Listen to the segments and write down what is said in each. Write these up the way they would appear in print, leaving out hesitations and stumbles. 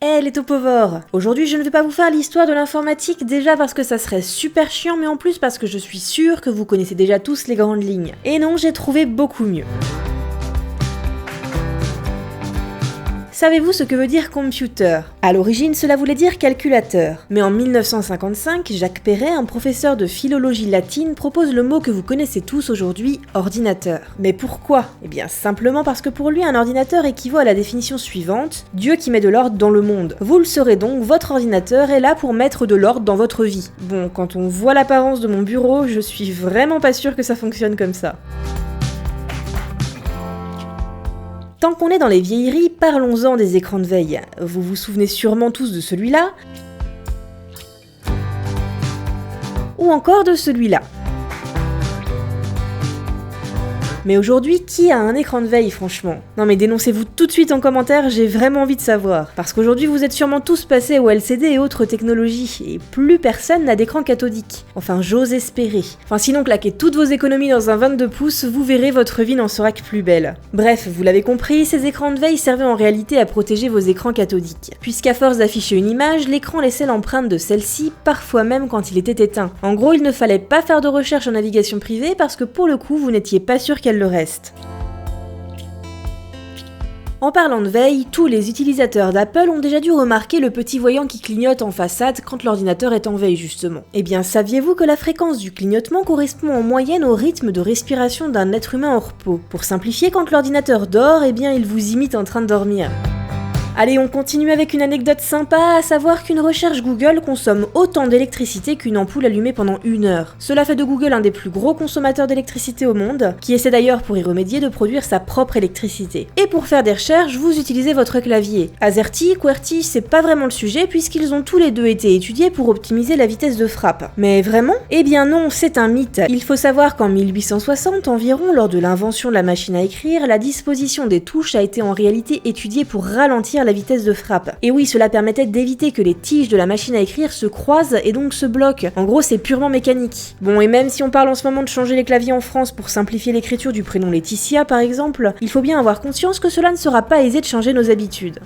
Hey les topovores! Aujourd'hui je ne vais pas vous faire l'histoire de l'informatique, déjà parce que ça serait super chiant, mais en plus parce que je suis sûre que vous connaissez déjà tous les grandes lignes. Et non, j'ai trouvé beaucoup mieux. Savez-vous ce que veut dire computer? À l'origine, cela voulait dire calculateur. Mais en 1955, Jacques Perret, un professeur de philologie latine, propose le mot que vous connaissez tous aujourd'hui, ordinateur. Mais pourquoi? Eh bien simplement parce que pour lui, un ordinateur équivaut à la définition suivante, Dieu qui met de l'ordre dans le monde. Vous le saurez donc, votre ordinateur est là pour mettre de l'ordre dans votre vie. Bon, quand on voit l'apparence de mon bureau, je suis vraiment pas sûre que ça fonctionne comme ça. Tant qu'on est dans les vieilleries, parlons-en des écrans de veille. Vous vous souvenez sûrement tous de celui-là, ou encore de celui-là. Mais aujourd'hui, qui a un écran de veille, franchement? Non mais dénoncez-vous tout de suite en commentaire, j'ai vraiment envie de savoir. Parce qu'aujourd'hui, vous êtes sûrement tous passés au LCD et autres technologies, et plus personne n'a d'écran cathodique. Enfin, j'ose espérer. Enfin, sinon, claquez toutes vos économies dans un 22 pouces, vous verrez, votre vie n'en sera que plus belle. Bref, vous l'avez compris, ces écrans de veille servaient en réalité à protéger vos écrans cathodiques. Puisqu'à force d'afficher une image, l'écran laissait l'empreinte de celle-ci, parfois même quand il était éteint. En gros, il ne fallait pas faire de recherche en navigation privée parce que pour le coup, vous n'étiez pas sûr qu'elle le reste. En parlant de veille, tous les utilisateurs d'Apple ont déjà dû remarquer le petit voyant qui clignote en façade quand l'ordinateur est en veille justement. Eh bien, saviez-vous que la fréquence du clignotement correspond en moyenne au rythme de respiration d'un être humain en repos? Pour simplifier, quand l'ordinateur dort, eh bien il vous imite en train de dormir. Allez, on continue avec une anecdote sympa, à savoir qu'une recherche Google consomme autant d'électricité qu'une ampoule allumée pendant 1 heure. Cela fait de Google un des plus gros consommateurs d'électricité au monde, qui essaie d'ailleurs pour y remédier de produire sa propre électricité. Et pour faire des recherches, vous utilisez votre clavier. AZERTY, QWERTY, c'est pas vraiment le sujet puisqu'ils ont tous les deux été étudiés pour optimiser la vitesse de frappe. Mais vraiment? Eh bien non, c'est un mythe. Il faut savoir qu'en 1860 environ, lors de l'invention de la machine à écrire, la disposition des touches a été en réalité étudiée pour ralentir la vitesse de frappe. Et oui, cela permettait d'éviter que les tiges de la machine à écrire se croisent et donc se bloquent. En gros, c'est purement mécanique. Bon, et même si on parle en ce moment de changer les claviers en France pour simplifier l'écriture du prénom Laetitia par exemple, il faut bien avoir conscience que cela ne sera pas aisé de changer nos habitudes.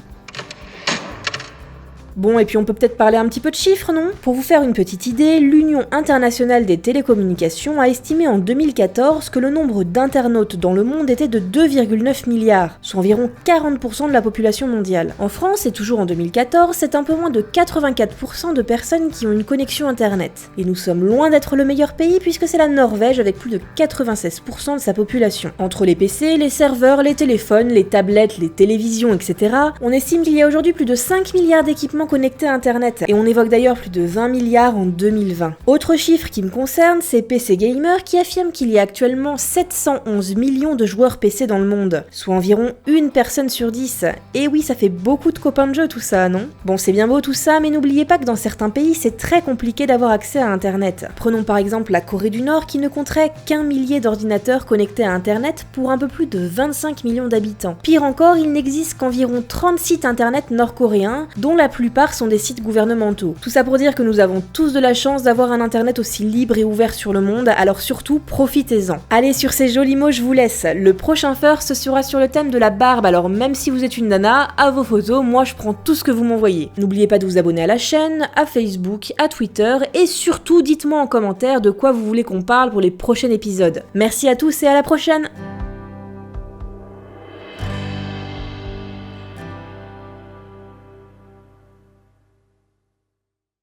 Bon, et puis on peut peut-être parler un petit peu de chiffres, non? Pour vous faire une petite idée, l'Union internationale des télécommunications a estimé en 2014 que le nombre d'internautes dans le monde était de 2,9 milliards, soit environ 40% de la population mondiale. En France, et toujours en 2014, c'est un peu moins de 84% de personnes qui ont une connexion internet. Et nous sommes loin d'être le meilleur pays puisque c'est la Norvège avec plus de 96% de sa population. Entre les PC, les serveurs, les téléphones, les tablettes, les télévisions, etc., on estime qu'il y a aujourd'hui plus de 5 milliards d'équipements connectés à internet, et on évoque d'ailleurs plus de 20 milliards en 2020. Autre chiffre qui me concerne, c'est PC Gamer qui affirme qu'il y a actuellement 711 millions de joueurs PC dans le monde, soit environ une personne sur 10. Et oui, ça fait beaucoup de copains de jeu tout ça, non? Bon, c'est bien beau tout ça, mais n'oubliez pas que dans certains pays, c'est très compliqué d'avoir accès à internet. Prenons par exemple la Corée du Nord qui ne compterait qu'1 millier d'ordinateurs connectés à internet pour un peu plus de 25 millions d'habitants. Pire encore, il n'existe qu'environ 30 sites internet nord-coréens, dont la plupart sont des sites gouvernementaux. Tout ça pour dire que nous avons tous de la chance d'avoir un internet aussi libre et ouvert sur le monde, alors surtout profitez-en. Allez, sur ces jolis mots, je vous laisse. Le prochain first sera sur le thème de la barbe, alors même si vous êtes une nana, à vos photos, moi je prends tout ce que vous m'envoyez. N'oubliez pas de vous abonner à la chaîne, à Facebook, à Twitter, et surtout dites-moi en commentaire de quoi vous voulez qu'on parle pour les prochains épisodes. Merci à tous et à la prochaine!